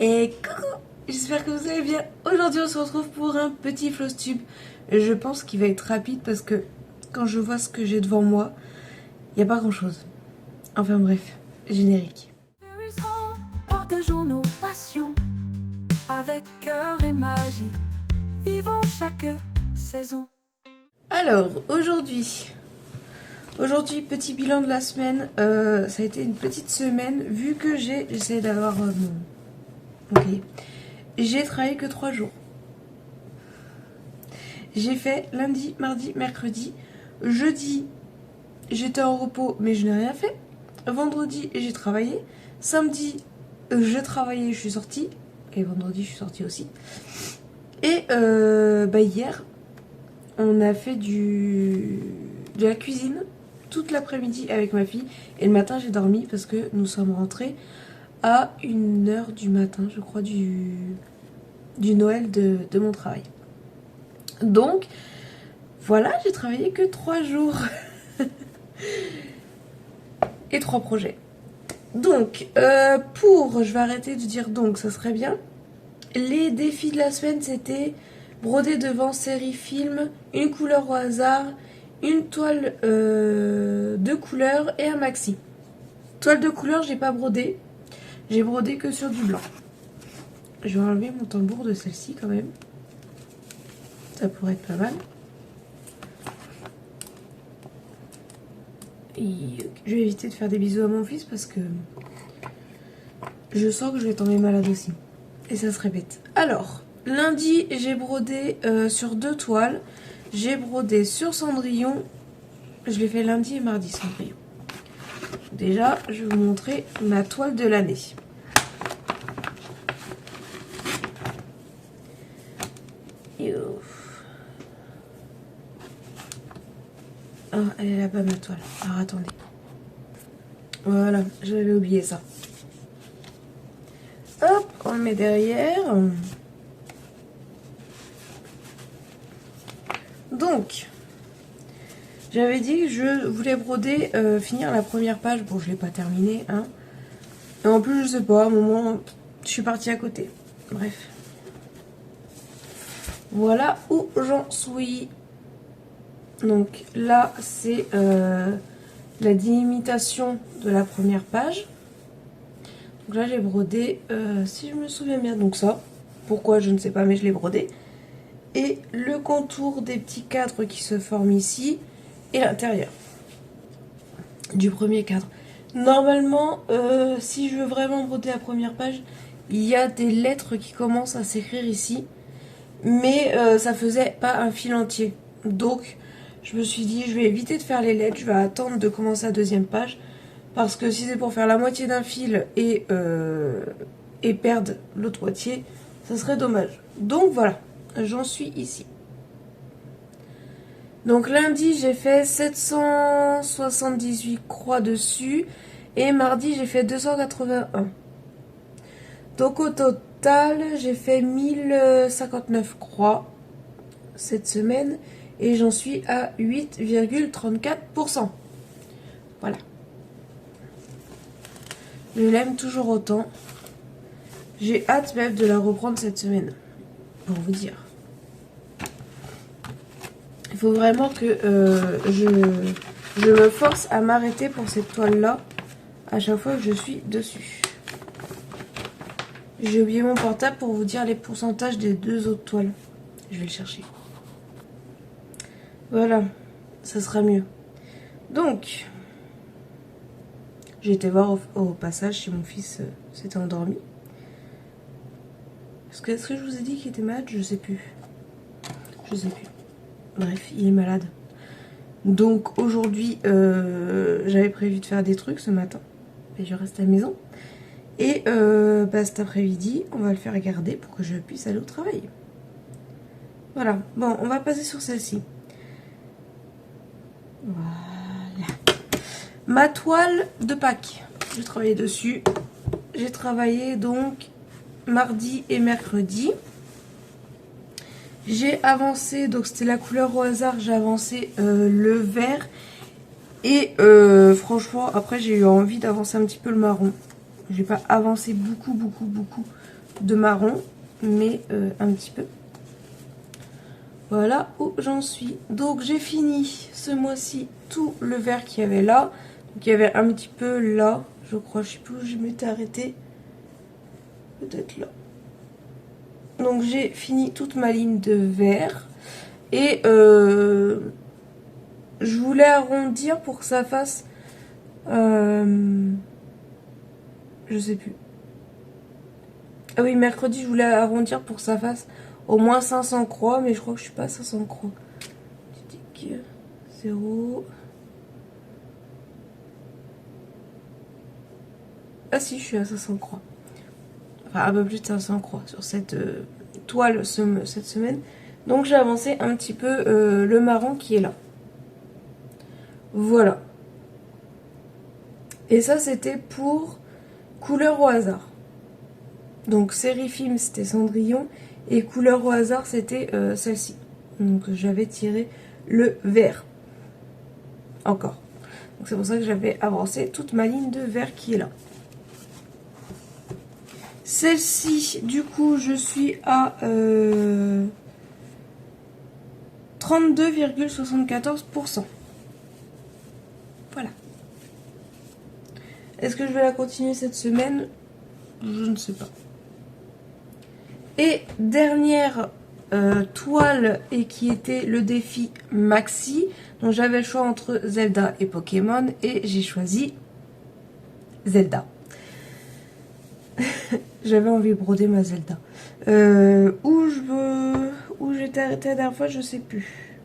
Et coucou, j'espère que vous allez bien. Aujourd'hui on se retrouve pour un petit Flosstube. Je pense qu'il va être rapide parce que quand je vois ce que j'ai devant moi, il n'y a pas grand chose. Enfin bref, générique. Partageons nos passions avec cœur et magie. Vivons chaque saison. Alors aujourd'hui, petit bilan de la semaine. Ça a été une petite semaine vu que j'ai essayé d'avoir mon cahier. J'ai travaillé que 3 jours. J'ai fait lundi, mardi, mercredi. Jeudi, j'étais en repos mais je n'ai rien fait. Vendredi, j'ai travaillé. Samedi, j'ai travaillé, je suis sortie. Et vendredi, je suis sortie aussi. Et hier, on a fait de la cuisine toute l'après-midi avec ma fille. Et le matin, j'ai dormi parce que nous sommes rentrés à 1h du matin, je crois, du Noël de mon travail. Donc, voilà, j'ai travaillé que 3 jours. Et 3 projets. Donc, je vais arrêter de dire donc, ça serait bien. Les défis de la semaine, c'était broder devant série film, une couleur au hasard, une toile de couleur et un maxi. Toile de couleur, j'ai pas brodé. J'ai brodé que sur du blanc. Je vais enlever mon tambour de celle-ci quand même. Ça pourrait être pas mal. Et je vais éviter de faire des bisous à mon fils parce que je sens que je vais tomber malade aussi. Et ça se répète. Alors, lundi, j'ai brodé sur 2 toiles. J'ai brodé sur Cendrillon. Je l'ai fait lundi et mardi, Cendrillon. Déjà, je vais vous montrer ma toile de l'année. Ah, elle est là-bas ma toile. Alors attendez. Voilà, j'avais oublié ça. Hop, on le met derrière. Donc, j'avais dit que je voulais broder, finir la première page. Bon, je l'ai pas terminée, hein. Et en plus, je sais pas, à un moment, je suis partie à côté. Bref. Voilà où j'en suis. Donc là, c'est la délimitation de la première page. Donc là, j'ai brodé, si je me souviens bien, donc ça. Pourquoi, je ne sais pas, mais je l'ai brodé. Et le contour des petits cadres qui se forment ici et l'intérieur du premier cadre. Normalement, si je veux vraiment broder la première page, il y a des lettres qui commencent à s'écrire ici. Mais ça faisait pas un fil entier. Donc, je me suis dit, je vais éviter de faire les lettres. Je vais attendre de commencer la deuxième page. Parce que si c'est pour faire la moitié d'un fil et perdre l'autre moitié, ça serait dommage. Donc voilà, j'en suis ici. Donc lundi, j'ai fait 778 croix dessus. Et mardi, j'ai fait 281. Donc au total, j'ai fait 1059 croix cette semaine. Et j'en suis à 8,34%. Voilà. Je l'aime toujours autant. J'ai hâte même de la reprendre cette semaine. Pour vous dire. Il faut vraiment que je me force à m'arrêter pour cette toile-là. À chaque fois que je suis dessus. J'ai oublié mon portable pour vous dire les pourcentages des 2 autres toiles. Je vais le chercher. Voilà, ça sera mieux. Donc, j'ai été voir au passage si mon fils s'était endormi. Est-ce que je vous ai dit qu'il était malade? Je sais plus. Je sais plus. Bref, il est malade. Donc aujourd'hui, j'avais prévu de faire des trucs ce matin. Et je reste à la maison. Et cet après-midi, on va le faire garder pour que je puisse aller au travail. Voilà. Bon, on va passer sur celle-ci. Voilà. Ma toile de Pâques. J'ai travaillé dessus. J'ai travaillé donc mardi et mercredi. J'ai avancé, donc c'était la couleur au hasard, j'ai avancé le vert. Et franchement, après j'ai eu envie d'avancer un petit peu le marron. J'ai pas avancé beaucoup de marron, mais un petit peu. Voilà où j'en suis. Donc j'ai fini ce mois-ci tout le vert qu'il y avait là. Donc il y avait un petit peu là, je crois, je sais plus où je m'étais arrêtée. Peut-être là. Donc j'ai fini toute ma ligne de vert. Et je voulais arrondir pour que ça fasse... je sais plus. Ah oui, mercredi, je voulais arrondir pour que ça fasse au moins 500 croix. Mais je crois que je suis pas à 500 croix. 0... Ah si, je suis à 500 croix. Enfin, un peu plus de 500 croix sur cette toile cette semaine. Donc j'ai avancé un petit peu le marron qui est là. Voilà. Et ça, c'était pour couleur au hasard. Donc série film, c'était Cendrillon. Et couleur au hasard, c'était celle-ci. Donc j'avais tiré le vert. Encore. Donc c'est pour ça que j'avais avancé toute ma ligne de vert qui est là. Celle-ci, du coup, je suis à 32,74%. Voilà. Est-ce que je vais la continuer cette semaine? Je ne sais pas. Et dernière toile, et qui était le défi maxi. Donc j'avais le choix entre Zelda et Pokémon, et j'ai choisi Zelda. J'avais envie de broder ma Zelda. Où j'étais arrêtée la dernière fois, je sais plus.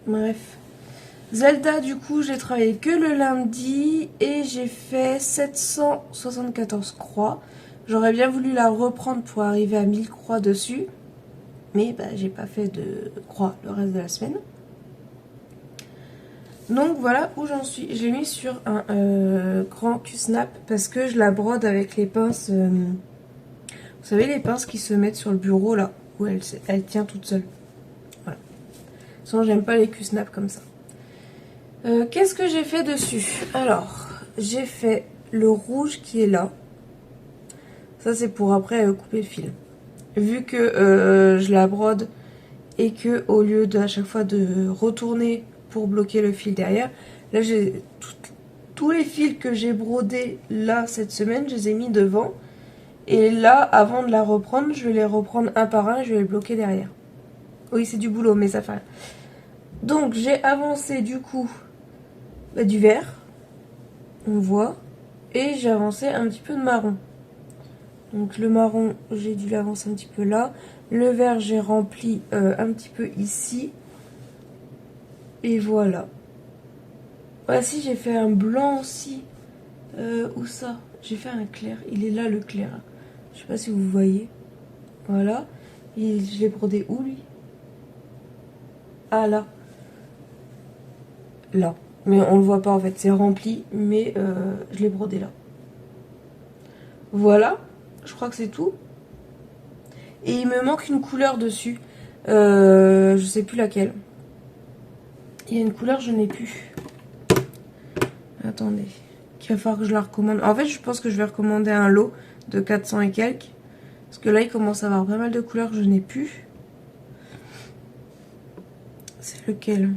Bref. Zelda, du coup, j'ai travaillé que le lundi et j'ai fait 774 croix. J'aurais bien voulu la reprendre pour arriver à 1000 croix dessus. Mais bah, j'ai pas fait de croix le reste de la semaine. Donc voilà où j'en suis. Je l'ai mis sur un grand Q-snap parce que je la brode avec les pinces. Vous savez, les pinces qui se mettent sur le bureau là, où elle tient toute seule. Voilà. Sinon, j'aime pas les Q-snap comme ça. Qu'est-ce que j'ai fait dessus? Alors, j'ai fait le rouge qui est là. Ça, c'est pour après couper le fil. Vu que je la brode et que au lieu de à chaque fois de retourner pour bloquer le fil derrière, là j'ai tous les fils que j'ai brodés là cette semaine, je les ai mis devant. Et là, avant de la reprendre, je vais les reprendre un par un et je vais les bloquer derrière. Oui, c'est du boulot, mais ça fait rien. Donc j'ai avancé du coup du vert, on voit, et j'ai avancé un petit peu de marron. Donc le marron, j'ai dû l'avancer un petit peu là. Le vert, j'ai rempli un petit peu ici. Et voilà. Ah si, j'ai fait un blanc aussi. Où ça? J'ai fait un clair. Il est là, le clair. Je sais pas si vous voyez. Voilà. Et je l'ai brodé où, lui? Ah, là. Là. Mais on le voit pas, en fait. C'est rempli. Mais je l'ai brodé là. Voilà. Je crois que c'est tout. Et il me manque une couleur dessus. Je sais plus laquelle. Il y a une couleur, je n'ai plus. Attendez. Il va falloir que je la recommande. En fait, je pense que je vais recommander un lot de 400 et quelques. Parce que là, il commence à avoir pas mal de couleurs que je n'ai plus. C'est lequel?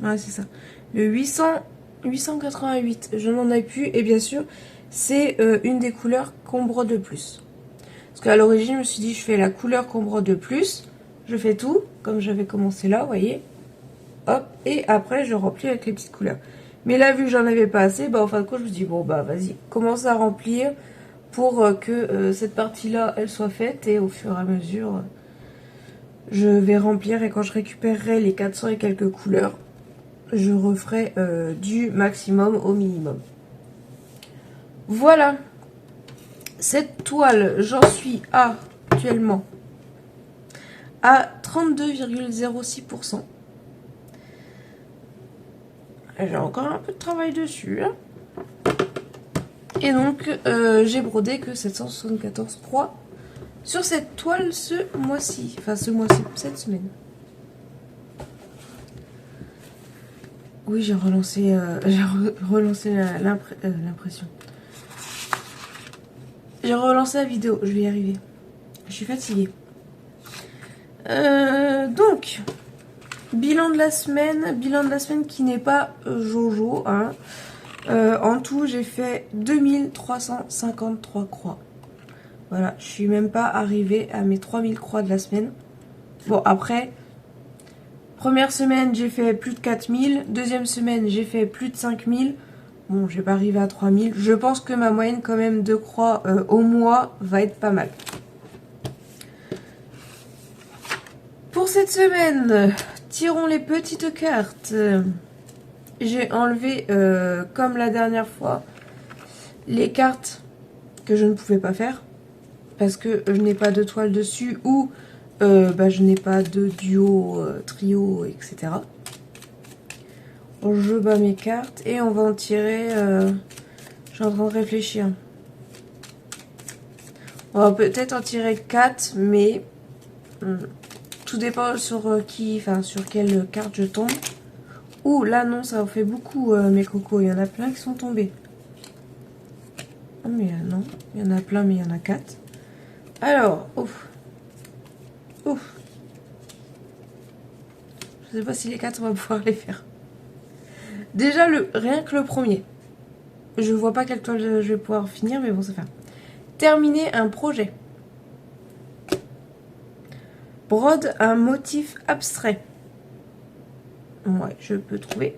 Ouais, c'est ça. Le 888. Je n'en ai plus. Et bien sûr, c'est une des couleurs qu'on brode le plus. Parce qu'à l'origine, je me suis dit, je fais la couleur qu'on brode le plus. Je fais tout, comme j'avais commencé là, vous voyez. Hop, et après, je remplis avec les petites couleurs. Mais là, vu que j'en avais pas assez, bah, en fin de compte, je me dis, bon, bah, vas-y, commence à remplir pour que cette partie-là, elle soit faite. Et au fur et à mesure, je vais remplir. Et quand je récupérerai les 400 et quelques couleurs, je referai du maximum au minimum. Voilà. Cette toile, j'en suis actuellement à 32,06%. J'ai encore un peu de travail dessus. Hein. Et donc, j'ai brodé que 774 croix sur cette toile ce mois-ci. Enfin, ce mois-ci, cette semaine. Oui, j'ai relancé, relancé l'impression. J'ai relancé la vidéo, je vais y arriver. Je suis fatiguée. Donc, bilan de la semaine qui n'est pas Jojo. Hein. En tout, j'ai fait 2353 croix. Voilà, je suis même pas arrivée à mes 3000 croix de la semaine. Bon, après, première semaine, j'ai fait plus de 4000. Deuxième semaine, j'ai fait plus de 5000. Bon, j'ai pas arrivé à 3000. Je pense que ma moyenne quand même de croix au mois va être pas mal. Pour cette semaine, tirons les petites cartes. J'ai enlevé, comme la dernière fois, les cartes que je ne pouvais pas faire. Parce que je n'ai pas de toile dessus ou je n'ai pas de duo, trio, etc. Je bats mes cartes et on va en tirer. Je suis en train de réfléchir. On va peut-être en tirer 4, mais tout dépend sur sur quelle carte je tombe. Ouh, là non, ça en fait beaucoup mes cocos. Il y en a plein qui sont tombés. Oh, mais non, il y en a plein, mais il y en a 4. Alors, ouf. Ouf. Je sais pas si les 4 on va pouvoir les faire. Déjà, rien que le premier. Je vois pas quelle toile je vais pouvoir finir, mais bon, ça fait. Terminer un projet. Brode un motif abstrait. Ouais, je peux trouver.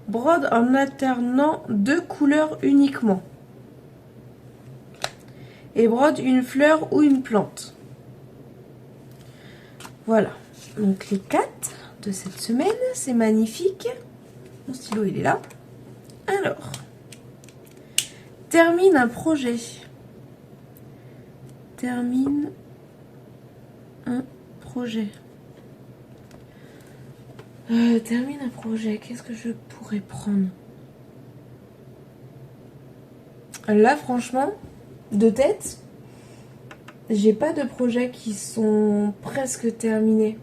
Brode en alternant 2 couleurs uniquement. Et brode une fleur ou une plante. Voilà. Donc les 4 de cette semaine, c'est magnifique. Mon stylo, il est là. Alors. Termine un projet. Termine un projet. Termine un projet. Qu'est-ce que je pourrais prendre? Là, franchement, de tête, j'ai pas de projets qui sont presque terminés.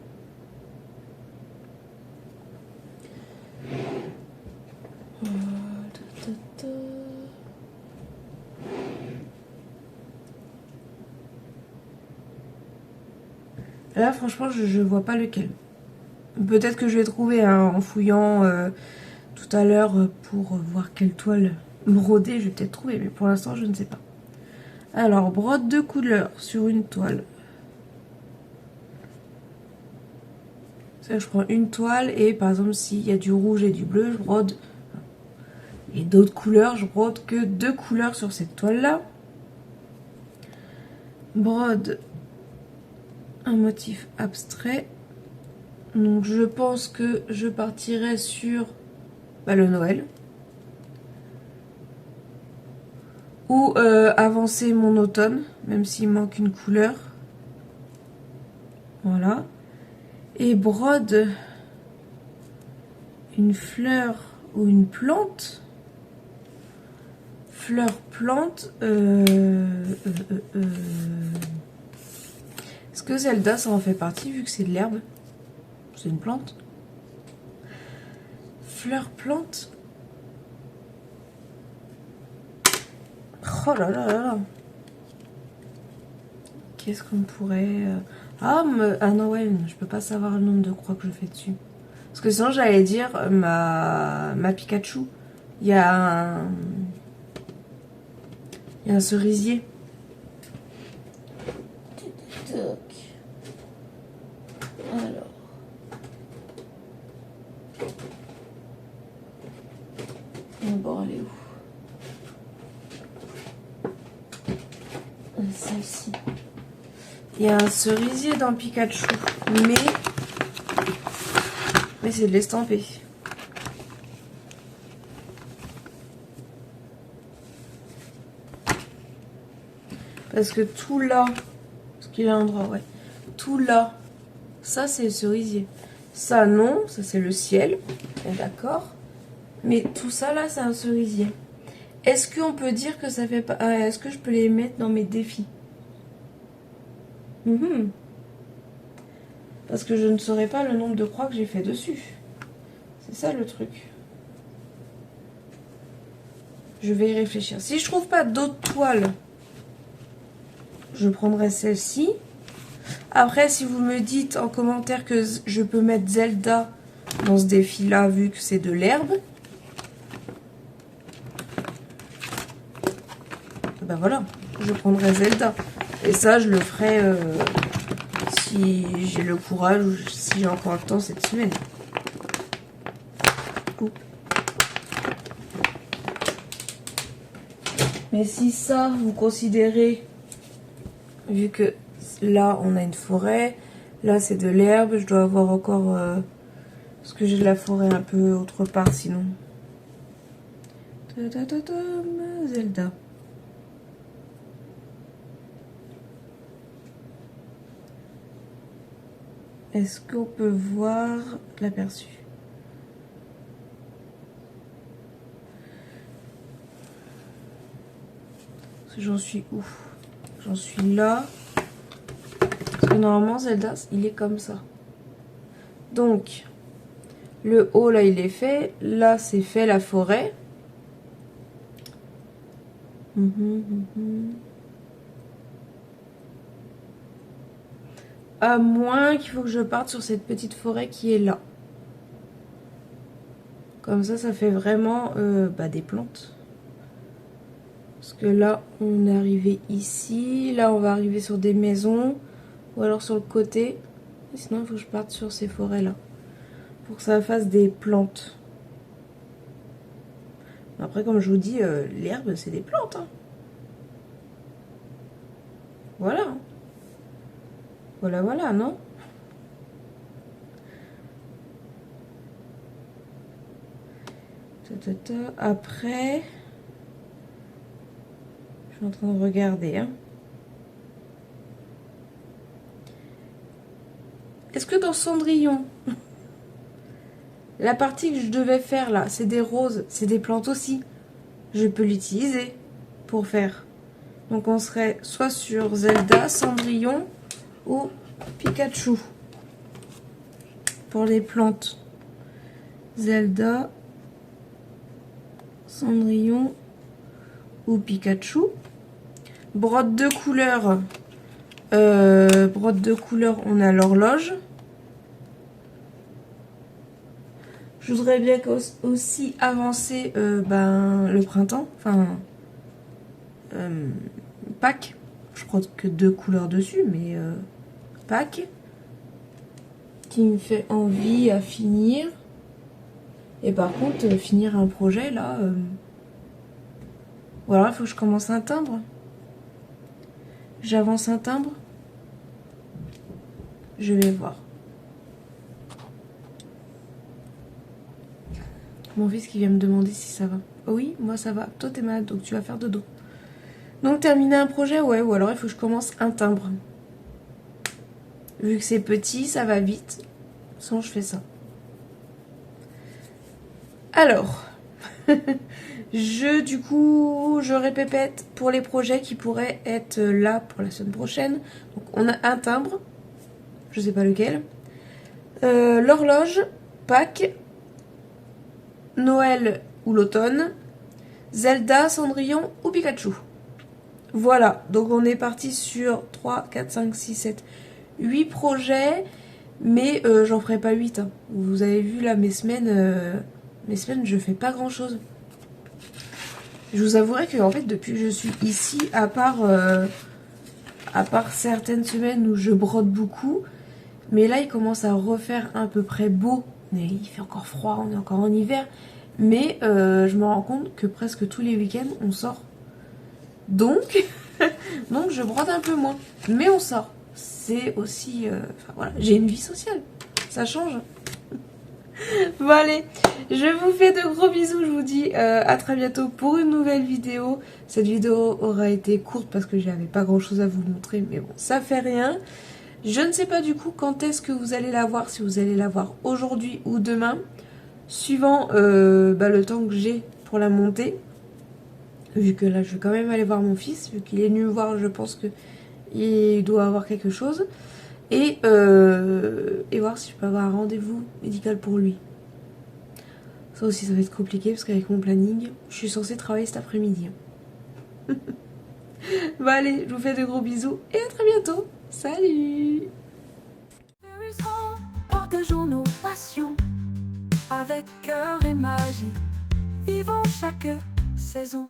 Là, franchement, je vois pas lequel. Peut-être que je vais trouver en fouillant tout à l'heure pour voir quelle toile broder. Je vais peut-être trouver, mais pour l'instant, je ne sais pas. Alors, brode 2 couleurs sur une toile. Ça, je prends une toile et par exemple, s'il y a du rouge et du bleu, je brode. Et d'autres couleurs, je brode que 2 couleurs sur cette toile-là. Brode un motif abstrait. Donc je pense que je partirai sur le Noël. Ou avancer mon automne, même s'il manque une couleur. Voilà. Et brode une fleur ou une plante. Fleur, plante. Est-ce que Zelda, ça en fait partie, vu que c'est de l'herbe? C'est une plante. Fleur, plante. Oh là là là là. Qu'est-ce qu'on pourrait... Ah non, ouais, je peux pas savoir le nombre de croix que je fais dessus. Parce que sinon, j'allais dire ma Pikachu. Il y a un cerisier. Alors. Bon, elle est où? Celle-ci. Il y a un cerisier dans Pikachu, mais c'est de l'estamper. Parce que tout là, parce qu'il a un endroit, ouais. Tout là, ça c'est le cerisier. Ça non, ça c'est le ciel, d'accord. Mais tout ça là, c'est un cerisier. Est-ce qu'on peut dire que ça fait pas... Est-ce que je peux les mettre dans mes défis? Parce que je ne saurais pas le nombre de croix que j'ai fait dessus. C'est ça le truc. Je vais y réfléchir. Si je trouve pas d'autres toiles, je prendrai celle-ci. Après, si vous me dites en commentaire que je peux mettre Zelda dans ce défi-là, vu que c'est de l'herbe, ben voilà, je prendrai Zelda. Et ça, je le ferai si j'ai le courage ou si j'ai encore le temps cette semaine. Oups. Mais si ça, vous considérez, vu que là, on a une forêt, là, c'est de l'herbe, je dois avoir encore... parce que j'ai de la forêt un peu autre part, sinon. Zelda. Est-ce qu'on peut voir l'aperçu? J'en suis où? J'en suis là. Parce que normalement, Zelda, il est comme ça. Donc, le haut, là, il est fait. Là, c'est fait la forêt. À moins qu'il faut que je parte sur cette petite forêt qui est là. Comme ça fait vraiment des plantes. Parce que là, on est arrivé ici. Là, on va arriver sur des maisons. Ou alors sur le côté. Sinon, il faut que je parte sur ces forêts-là. Pour que ça fasse des plantes. Après, comme je vous dis, l'herbe, c'est des plantes. Hein. Voilà. Voilà, voilà, non? Après... Je suis en train de regarder. Hein. Est-ce que dans Cendrillon, la partie que je devais faire là, c'est des roses, c'est des plantes aussi. Je peux l'utiliser pour faire. Donc on serait soit sur Zelda, Cendrillon ou Pikachu. Pour les plantes. Zelda, Cendrillon ou Pikachu. Brotte de couleurs. Brotte de couleurs, on a l'horloge. Je voudrais bien aussi avancer le printemps. Enfin, Pâques. Je crois que 2 couleurs dessus, mais Pâques. Qui me fait envie à finir. Et par contre, finir un projet, là... Voilà, il faut que je commence un timbre. J'avance un timbre. Je vais voir. Mon fils qui vient me demander si ça va. Oh oui, moi ça va. Toi t'es malade, donc tu vas faire dodo. Donc terminer un projet, ouais. Ou alors il faut que je commence un timbre. Vu que c'est petit, ça va vite. Sinon je fais ça. Alors... je répète pour les projets qui pourraient être là pour la semaine prochaine. Donc on a un timbre, je sais pas lequel, l'horloge, Pâques, Noël ou l'automne, Zelda, Cendrillon ou Pikachu. Voilà, donc on est parti sur 3, 4, 5, 6, 7, 8 projets, mais j'en ferai pas 8. Hein. Vous avez vu là mes semaines je fais pas grand chose. Je vous avouerai que en fait depuis que je suis ici, à part certaines semaines où je brode beaucoup, mais là il commence à refaire à peu près beau. Mais il fait encore froid, on est encore en hiver, mais je me rends compte que presque tous les week-ends on sort. Donc je brode un peu moins, mais on sort. C'est aussi, voilà, j'ai une vie sociale, ça change. Bon allez, je vous fais de gros bisous, je vous dis à très bientôt pour une nouvelle vidéo. Cette vidéo aura été courte parce que j'avais pas grand chose à vous montrer, mais bon, ça fait rien. Je ne sais pas du coup quand est-ce que vous allez la voir, si vous allez la voir aujourd'hui ou demain, suivant le temps que j'ai pour la monter. Vu que là je vais quand même aller voir mon fils, vu qu'il est venu me voir, je pense que il doit avoir quelque chose. Et voir si je peux avoir un rendez-vous médical pour lui. Ça aussi, ça va être compliqué parce qu'avec mon planning, je suis censée travailler cet après-midi. Bon allez, je vous fais de gros bisous et à très bientôt. Salut! Partageons nos passions avec cœur et magie. Vivons chaque saison.